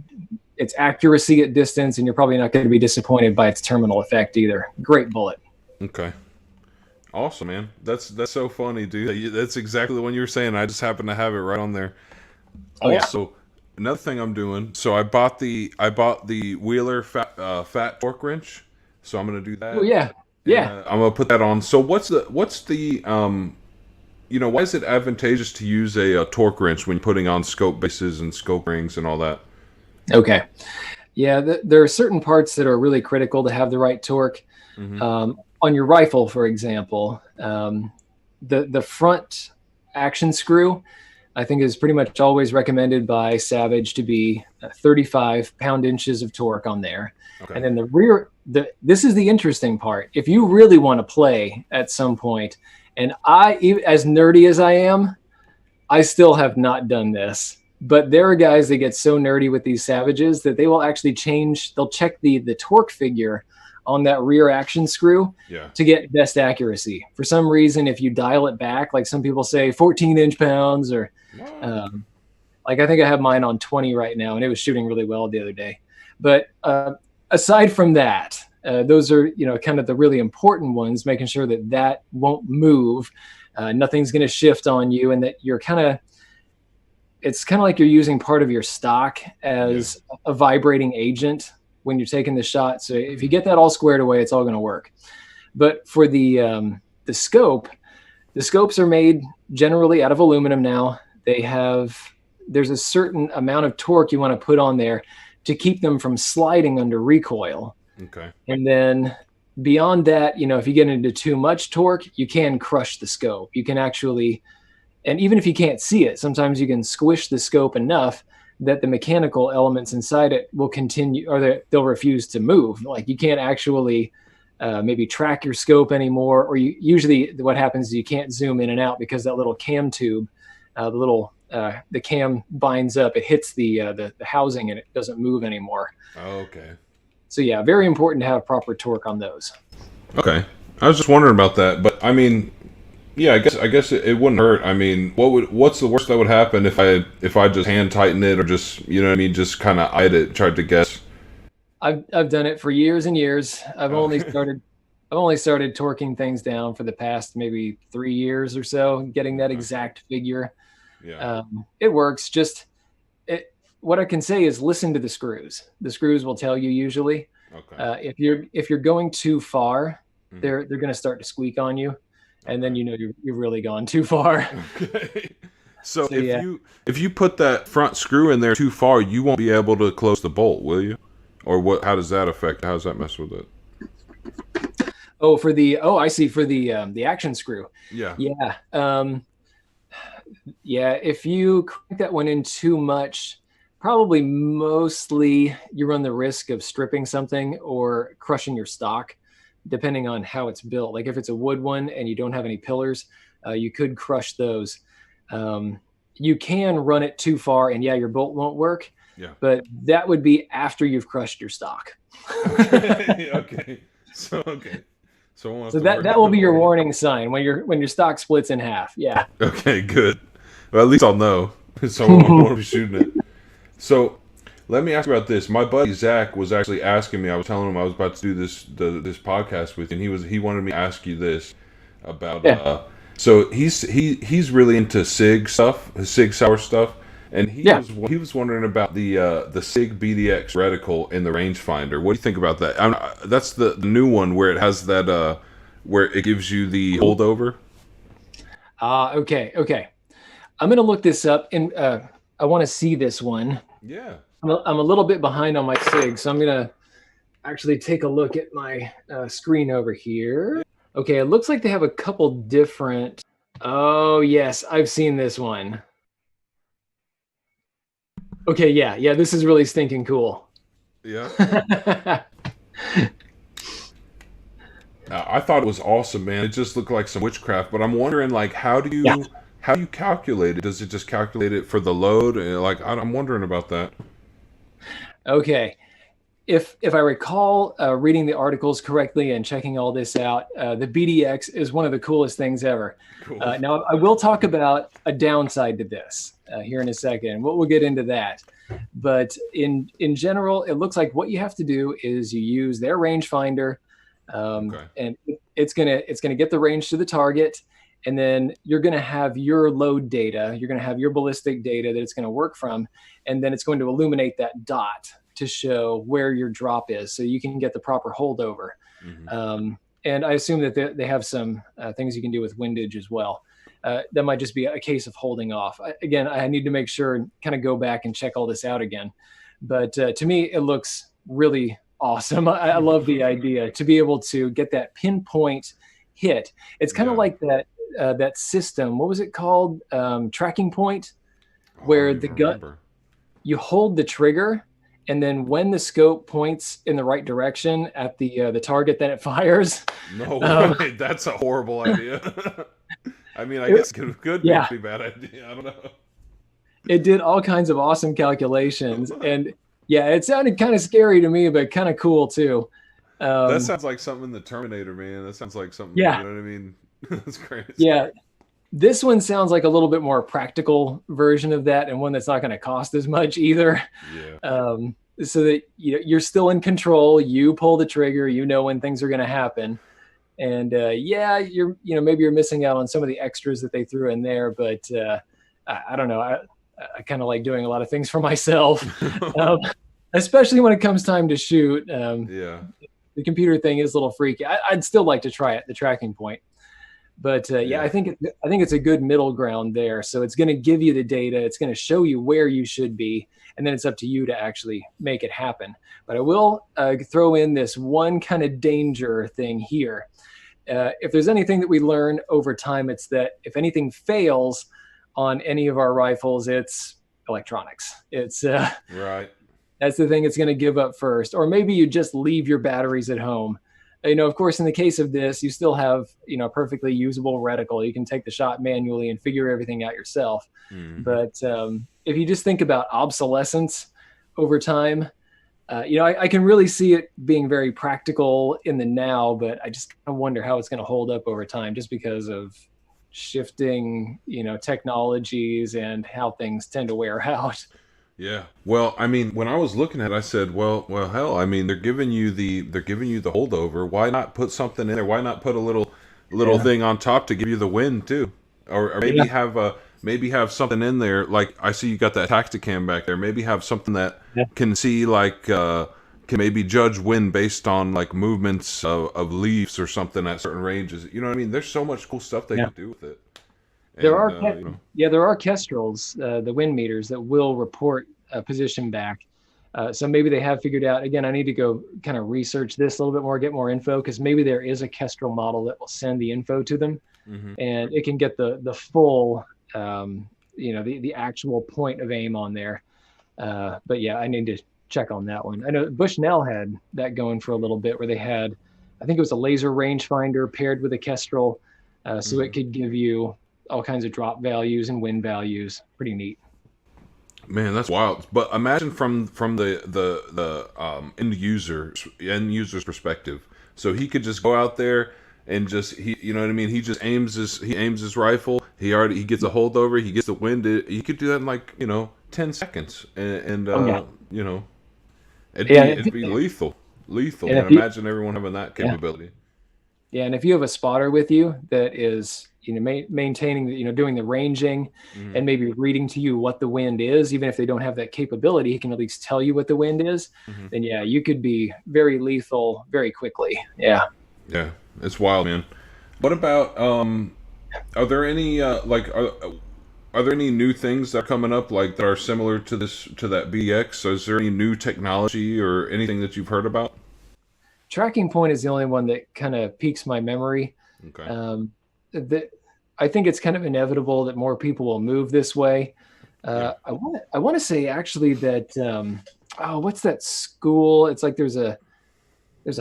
its accuracy at distance, and you're probably not going to be disappointed by its terminal effect either. Great bullet. Okay. Awesome, man. That's so funny, dude. That's exactly the one you were saying. I just happen to have it right on there. Oh, Also, yeah. another thing I'm doing. So I bought the Wheeler fat torque wrench. So I'm gonna do that. Oh, yeah. Yeah. I'm gonna put that on. So what's the why is it advantageous to use a torque wrench when putting on scope bases and scope rings and all that? Okay. Yeah, there are certain parts that are really critical to have the right torque. On your rifle, for example, the front action screw, I think, is pretty much always recommended by Savage to be 35 pound-inches of torque on there. Okay. And then the rear, this is the interesting part. If you really want to play at some point, and as nerdy as I am, I still have not done this. But there are guys that get so nerdy with these Savages that they will actually they'll check the torque figure on that rear action screw to get best accuracy. For some reason, if you dial it back, like some people say 14 inch-pounds, or like I think I have mine on 20 right now, and it was shooting really well the other day. But aside from that, those are, kind of the really important ones, making sure that won't move. Nothing's going to shift on you, and that it's kind of like you're using part of your stock as a vibrating agent when you're taking the shot. So if you get that all squared away, it's all going to work. But for the scope, the scopes are made generally out of aluminum now. There's a certain amount of torque you want to put on there to keep them from sliding under recoil. Okay. And then beyond that, if you get into too much torque, you can crush the scope. You can actually, and even if you can't see it, sometimes you can squish the scope enough that the mechanical elements inside it will continue, or they'll refuse to move. Like you can't actually maybe track your scope anymore, or usually what happens is you can't zoom in and out because that little cam tube, the cam binds up, it hits the housing, and it doesn't move anymore. Oh, okay. So yeah, very important to have proper torque on those. Okay. I was just wondering about that, but I mean, yeah, I guess it wouldn't hurt. I mean, what's the worst that would happen if I just hand tighten it, or just, just kind of eyed it, tried to guess? I've done it for years and years. I've only started torquing things down for the past maybe 3 years or so, getting that exact figure. Yeah. It works. What I can say is listen to the screws. The screws will tell you usually. Okay. If you're going too far, they're going to start to squeak on you. And then you've really gone too far. Okay. So if you put that front screw in there too far, you won't be able to close the bolt, will you? Or what? How does that affect? How does that mess with it? I see, for the action screw. Yeah. Yeah. If you crank that one in too much, probably mostly you run the risk of stripping something or crushing your stock, depending on how it's built. Like if it's a wood one and you don't have any pillars, you could crush those. You can run it too far, and your bolt won't work. Yeah. But that would be after you've crushed your stock. Okay. So that will be your warning sign when your stock splits in half. Yeah. Okay, good. Well, at least I'll know. So I won't be shooting it. So let me ask you about this. My buddy Zach was actually asking me. I was telling him I was about to do this podcast with you, and he wanted me to ask you this about. Yeah. So he's really into SIG stuff, SIG Sauer stuff, and he was wondering about the SIG BDX reticle in the rangefinder. What do you think about that? That's the new one where it has that where it gives you the holdover. Okay. I'm gonna look this up, and I want to see this one. Yeah. I'm a little bit behind on my SIG, so I'm going to actually take a look at my screen over here. Okay, it looks like they have a couple different... Oh, yes, I've seen this one. Okay, yeah, this is really stinking cool. Yeah. I thought it was awesome, man. It just looked like some witchcraft, but I'm wondering, like, how do you calculate it? Does it just calculate it for the load? I'm wondering about that. Okay. If I recall reading the articles correctly and checking all this out, the BDX is one of the coolest things ever. Cool. Now, I will talk about a downside to this here in a second. We'll get into that. But in general, it looks like what you have to do is you use their rangefinder, Okay. and it's gonna get the range to the target, and then you're gonna have your load data, you're gonna have your ballistic data that it's gonna work from, and then it's going to illuminate that dot to show where your drop is, so you can get the proper holdover. Hmm. And I assume that they have some things you can do with windage as well. That might just be a case of holding off. Again, I need to make sure and kind of go back and check all this out again. But to me, it looks really awesome. I love the idea to be able to get that pinpoint hit. It's kind of Yeah. like that system. What was it called? Tracking point, Oh, I where don't the even gun remember. you hold the trigger, and then when the scope points in the right direction at the target, then it fires. No Um, way. That's a horrible idea. I mean, I it, guess it could be a yeah, pretty bad idea. I don't know. it did all kinds of awesome calculations, and yeah, it sounded kind of scary to me, but kind of cool too. That Um, sounds like something in the Terminator, man. That sounds like something, yeah, you know what I mean? That's crazy. yeah. This one sounds like a little bit more practical version of that, and one that's not going to cost as much either. Yeah. So that you're still in control. You pull the trigger. You know when things are going to happen. And yeah, maybe you're missing out on some of the extras that they threw in there, but I don't know. I kind of like doing a lot of things for myself, um, especially when it comes time to shoot. Yeah. The computer thing is a little freaky. I'd still like to try it, the tracking point. But yeah, Yeah. I think it's a good middle ground there. So it's going to give you the data. It's going to show you where you should be, and then it's up to you to actually make it happen. But I will throw in this one kind of danger thing here. If there's anything that we learn over time, it's that if anything fails on any of our rifles, it's electronics. It's Right. that's the thing it's going to give up first. Or maybe you just leave your batteries at home. Of course, in the case of this, you still have, a perfectly usable reticle. You can take the shot manually and figure everything out yourself. Hmm. But if you just think about obsolescence over time, I can really see it being very practical in the now, but I just kind of wonder how it's going to hold up over time just because of shifting, technologies and how things tend to wear out. Yeah. Well, I mean, when I was looking at it, I said, well, hell, I mean, they're giving you the holdover. Why not put something in there? Why not put a little Yeah. thing on top to give you the wind too? Or Yeah. maybe have something in there, like I see you got that Tacticam back there. Maybe have something that Yeah. can see like can maybe judge wind based on like movements of leaves or something at certain ranges. You know what I mean? There's so much cool stuff they Yeah. could do with it. There And are, there are kestrels, the wind meters that will report a position back. So maybe they have figured out. Again, I need to go kind of research this a little bit more, get more info, because maybe there is a kestrel model that will send the info to them, hmm. and it can get the full, the actual point of aim on there. But yeah, I need to check on that one. I know Bushnell had that going for a little bit, where they had, I think it was a laser rangefinder paired with a kestrel, so it Hmm. could give you all kinds of drop values and wind values. Pretty neat. Man, that's wild. But imagine from the end user's perspective. So he could just go out there and just he you know what I mean. He aims his rifle. He gets a holdover. He gets the wind. He could do that in like 10 seconds, and Oh yeah, you know yeah, it'd be lethal, and man. if you, Imagine everyone having that yeah, capability. yeah, and if you have a spotter with you that is, maintaining, doing the ranging, Hmm. and maybe reading to you what the wind is, even if they don't have that capability, he can at least tell you what the wind is. Hmm. Then yeah, you could be very lethal very quickly. Yeah. Yeah, it's wild, man. What about are there any are there any new things that are coming up like that are similar to that BX? Is there any new technology or anything that you've heard about? Tracking point is the only one that kind of piques my memory. Okay. Um, that I think it's kind of inevitable that more people will move this way. Yeah. I want to say actually that oh, what's that school? It's like there's a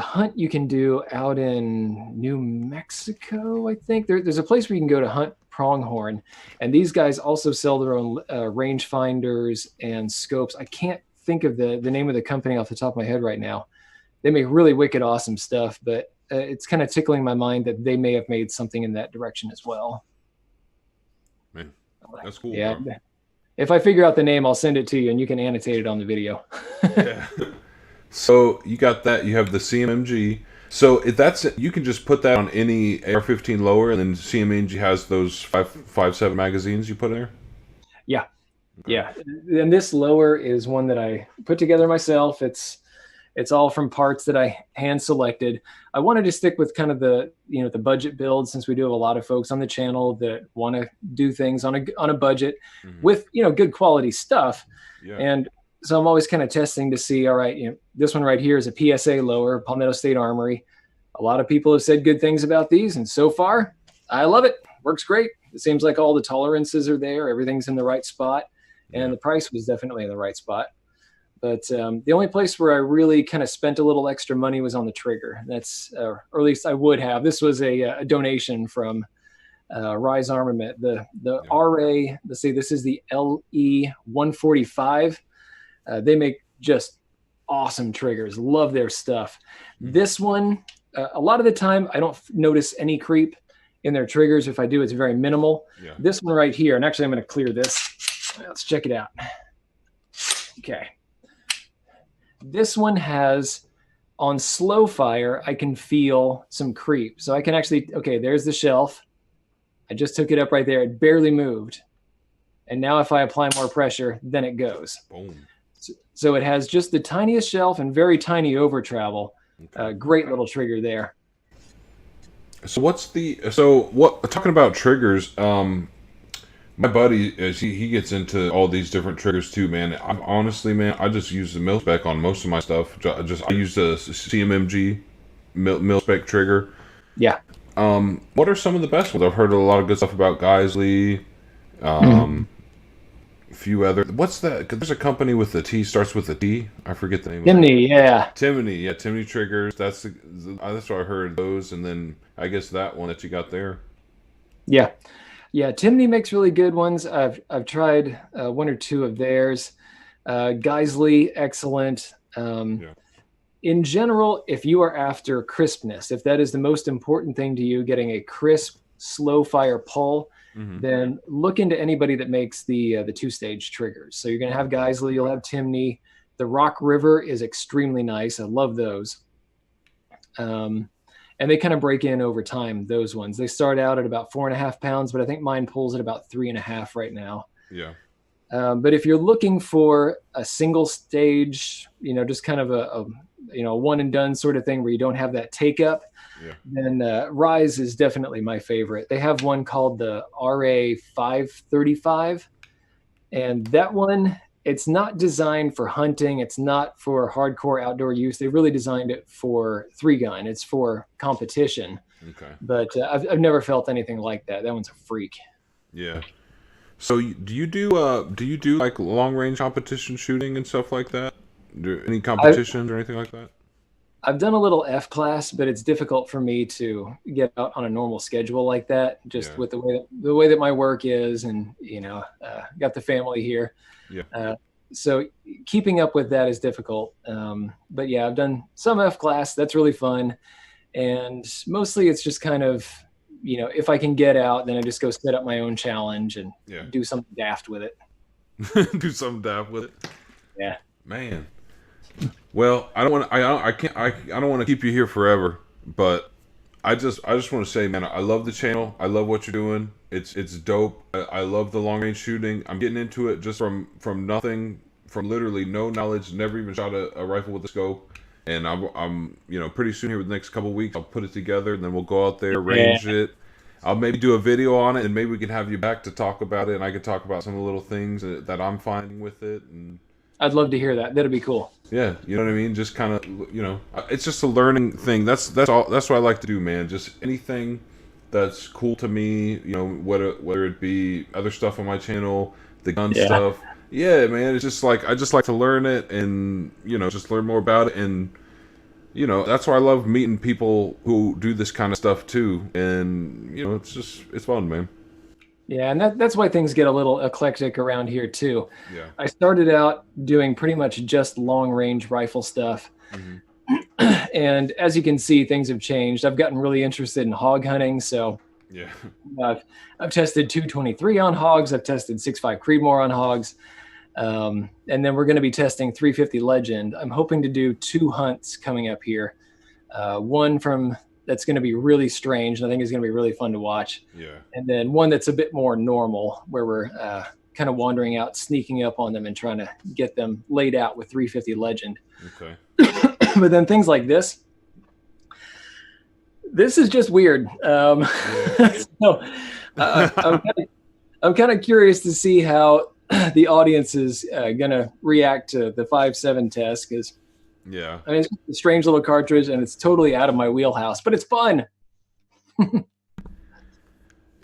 hunt you can do out in New Mexico. I think there's a place where you can go to hunt pronghorn, and these guys also sell their own range finders and scopes. I can't think of the name of the company off the top of my head right now. They make really wicked awesome stuff, but it's kind of tickling my mind that they may have made something in that direction as well. Man, that's cool, Yeah, bro. If I figure out the name, I'll send it to you and you can annotate it on the video. Yeah. So you got that. You have the CMMG. So if that's you can just put that on any AR-15 lower, and then CMMG has those 5.57 magazines you put in there. Yeah. Yeah. And this lower is one that I put together myself. It's all from parts that I hand selected. I wanted to stick with kind of the budget build, since we do have a lot of folks on the channel that want to do things on a budget with, good quality stuff. Yeah. And so I'm always kind of testing to see, all right, this one right here is a PSA lower, Palmetto State Armory. A lot of people have said good things about these, and so far I love it. Works great. It seems like all the tolerances are there. Everything's in the right spot, and the price was definitely in the right spot. But the only place where I really kind of spent a little extra money was on the trigger. That's, or at least I would have. This was a donation from Rise Armament. The RA, let's see, this is the LE 145. They make just awesome triggers. Love their stuff. This one, a lot of the time, I don't notice any creep in their triggers. If I do, it's very minimal. Yeah. This one right here, and actually I'm going to clear this. Let's check it out. Okay. This one has, on slow fire, I can feel some creep. So I can actually, okay, there's the shelf. I just took it up right there. It barely moved. And now if I apply more pressure, then it goes. Boom. So it has just the tiniest shelf and very tiny over travel. Okay. Great little trigger there. So talking about triggers, my buddy, he gets into all these different triggers too, man. I'm honestly, man, I just use the mil spec on most of my stuff. I use the CMMG mil spec trigger. Yeah. What are some of the best ones? I've heard a lot of good stuff about Geisley. A few other. What's that? There's a company with the T, starts with a T. I forget the name. Timney, yeah. Timney triggers. That's what I heard. Those, and then I guess that one that you got there. Yeah. Yeah, Timney makes really good ones. I've tried one or two of theirs. Geisley, excellent. In general, if you are after crispness, if that is the most important thing to you, getting a crisp, slow fire pull, then look into anybody that makes the two-stage triggers. So you're going to have Geisley, you'll have Timney. The Rock River is extremely nice. I love those. And they kind of break in over time, those ones. They start out at about 4.5 pounds, but I think mine pulls at about 3.5 right now. Yeah. But if you're looking for a single stage, just kind of a one and done sort of thing where you don't have that take up, then Rise is definitely my favorite. They have one called the RA 535, and that one, it's not designed for hunting. It's not for hardcore outdoor use. They really designed it for 3-gun. It's for competition. Okay. But I've never felt anything like that. That one's a freak. Yeah. So do you do like long range competition shooting and stuff like that? Any competitions or anything like that? I've done a little F class, but it's difficult for me to get out on a normal schedule like that, just with the way that my work is, and got the family here. Yeah. So keeping up with that is difficult. But yeah, I've done some F class. That's really fun, and mostly it's just kind of, if I can get out, then I just go set up my own challenge and do something daft with it. Do something daft with it. Yeah, man. Well, I don't want to keep you here forever, but I just want to say, man, I love the channel. I love what you're doing. It's dope. I love the long range shooting. I'm getting into it just from nothing, from literally no knowledge, never even shot a rifle with a scope. And I'm pretty soon here with the next couple of weeks, I'll put it together and then we'll go out there, range it. I'll maybe do a video on it, and maybe we can have you back to talk about it, and I can talk about some of the little things that I'm finding with it. And I'd love to hear that. That'd be cool. Yeah, you know what I mean? Just kind of, it's just a learning thing. That's what I like to do, man. Just anything that's cool to me, whether it be other stuff on my channel, the gun stuff. Yeah, man, it's just like, I just like to learn it and, just learn more about it. And, that's why I love meeting people who do this kind of stuff too. And, it's fun, man. Yeah, and that's why things get a little eclectic around here too. Yeah. I started out doing pretty much just long-range rifle stuff. And as you can see, things have changed. I've gotten really interested in hog hunting, so Yeah. I've tested 223 on hogs. I've tested 6.5 Creedmoor on hogs. And then we're going to be testing 350 Legend. I'm hoping to do 2 hunts coming up here. One that's going to be really strange, and I think is going to be really fun to watch. Yeah. And then one that's a bit more normal, where we're kind of wandering out, sneaking up on them and trying to get them laid out with 350 Legend. Okay. But then things like this is just weird. So, I'm kind of curious to see how the audience is going to react to the 5.7 test, because yeah, I mean, it's a strange little cartridge and it's totally out of my wheelhouse, but it's fun.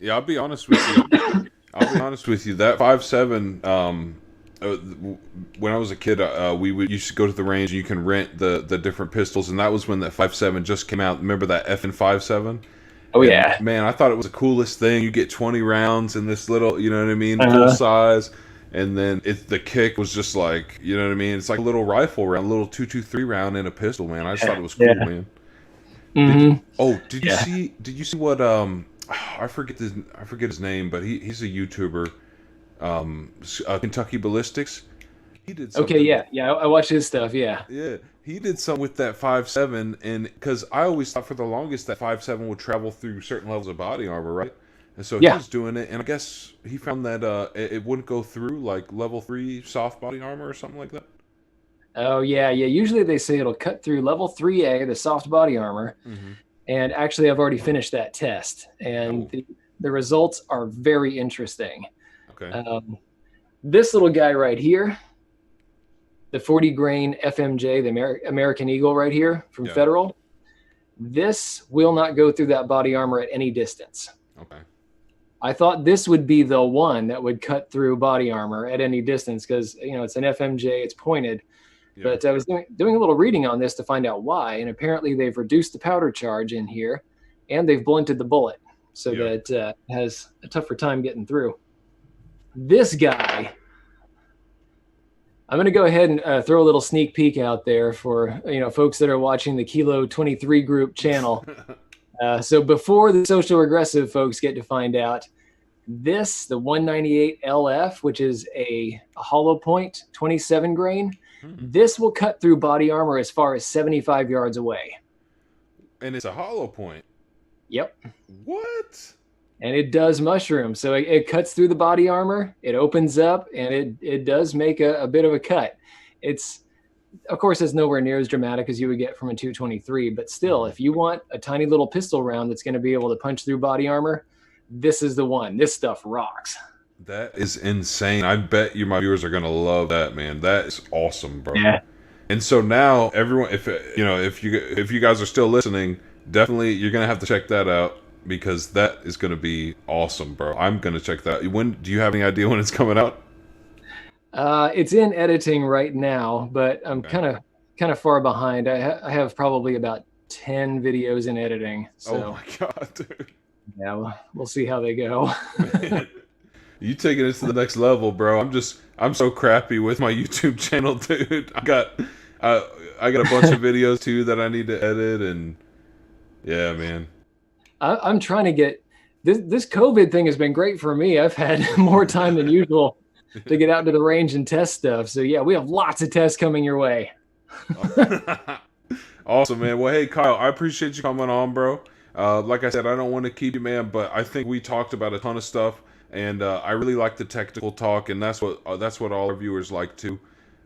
Yeah, I'll be honest with you. That 5.7, when I was a kid, we used to go to the range and you can rent the different pistols, and that was when that 5.7 just came out. Remember that FN 5.7? Oh yeah, man, I thought it was the coolest thing. You get 20 rounds in this little, you know what I mean, full size, and then the kick was just like, you know what I mean. It's like a little rifle round, a little 223 round in a pistol, man. I just thought it was cool, man. Mm-hmm. Did you see what I forget his name, but he's a YouTuber, Kentucky Ballistics. He did something. Okay, yeah, I watched his stuff. Yeah, he did something with that 5.7, and because I always thought for the longest that 5.7 would travel through certain levels of body armor, right? And so he was doing it, and I guess he found that it wouldn't go through like level 3 soft body armor or something like that. Oh yeah. Usually they say it'll cut through level 3A, the soft body armor. Mm-hmm. And actually, I've already finished that test, and the results are very interesting. Okay. This little guy right here, the 40 grain FMJ, the American Eagle right here from Federal, this will not go through that body armor at any distance. Okay. I thought this would be the one that would cut through body armor at any distance because, it's an FMJ, it's pointed. Yeah. But I was doing a little reading on this to find out why, and apparently they've reduced the powder charge in here, and they've blunted the bullet so that it has a tougher time getting through. This guy, I'm going to go ahead and throw a little sneak peek out there for folks that are watching the Kilo 23 group channel. So before the social regressive folks get to find out, the 198 LF, which is a hollow point 27 grain, this will cut through body armor as far as 75 yards away. And it's a hollow point. Yep. What? And it does mushroom. So it cuts through the body armor, it opens up, and it does make a bit of a cut. Of course, it's nowhere near as dramatic as you would get from a 223, but still, if you want a tiny little pistol round that's going to be able to punch through body armor, this is the one. This stuff rocks. That is insane. I bet you my viewers are going to love that, man. That is awesome, bro. Yeah. And so now everyone, if you guys are still listening, definitely you're going to have to check that out, because that is going to be awesome, bro. I'm going to check that. Do you have any idea when it's coming out? It's in editing right now, but I'm kind of far behind. I have probably about 10 videos in editing. So. Oh my god, dude. Yeah, we'll see how they go. You taking it to the next level, bro. I'm so crappy with my YouTube channel, dude. I got a bunch of videos too that I need to edit, and yeah, man. I'm trying to get this COVID thing has been great for me. I've had more time than usual to get out to the range and test stuff. So yeah, we have lots of tests coming your way. Awesome, man. Well, hey, Kyle, I appreciate you coming on, bro. Like I said, I don't want to keep you, man, but I think we talked about a ton of stuff, and I really like the technical talk, and that's what all our viewers like too.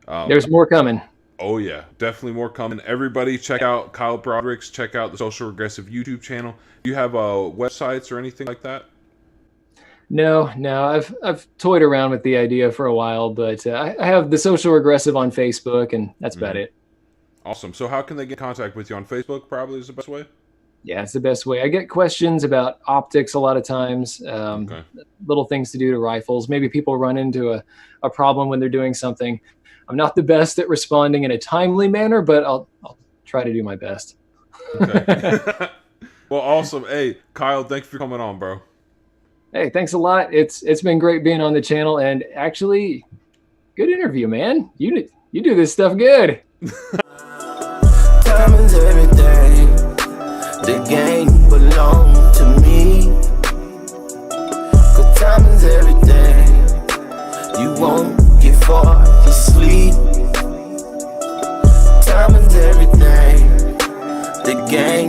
There's more coming. Oh yeah, definitely more coming. Everybody, check out Kyle Broderick's. Check out the Social Regressive YouTube channel. Do you have websites or anything like that? No. I've toyed around with the idea for a while, but I have the Social Regressive on Facebook, and that's about it. Awesome. So how can they get in contact with you on Facebook? Probably is the best way. Yeah, it's the best way. I get questions about optics a lot of times, little things to do to rifles. Maybe people run into a problem when they're doing something. I'm not the best at responding in a timely manner, but I'll try to do my best. Okay. Well, awesome. Hey, Kyle, thanks for coming on, bro. Hey, thanks a lot. It's been great being on the channel, and actually, good interview, man. You do this stuff good. Time is everything. The game belongs to me. game.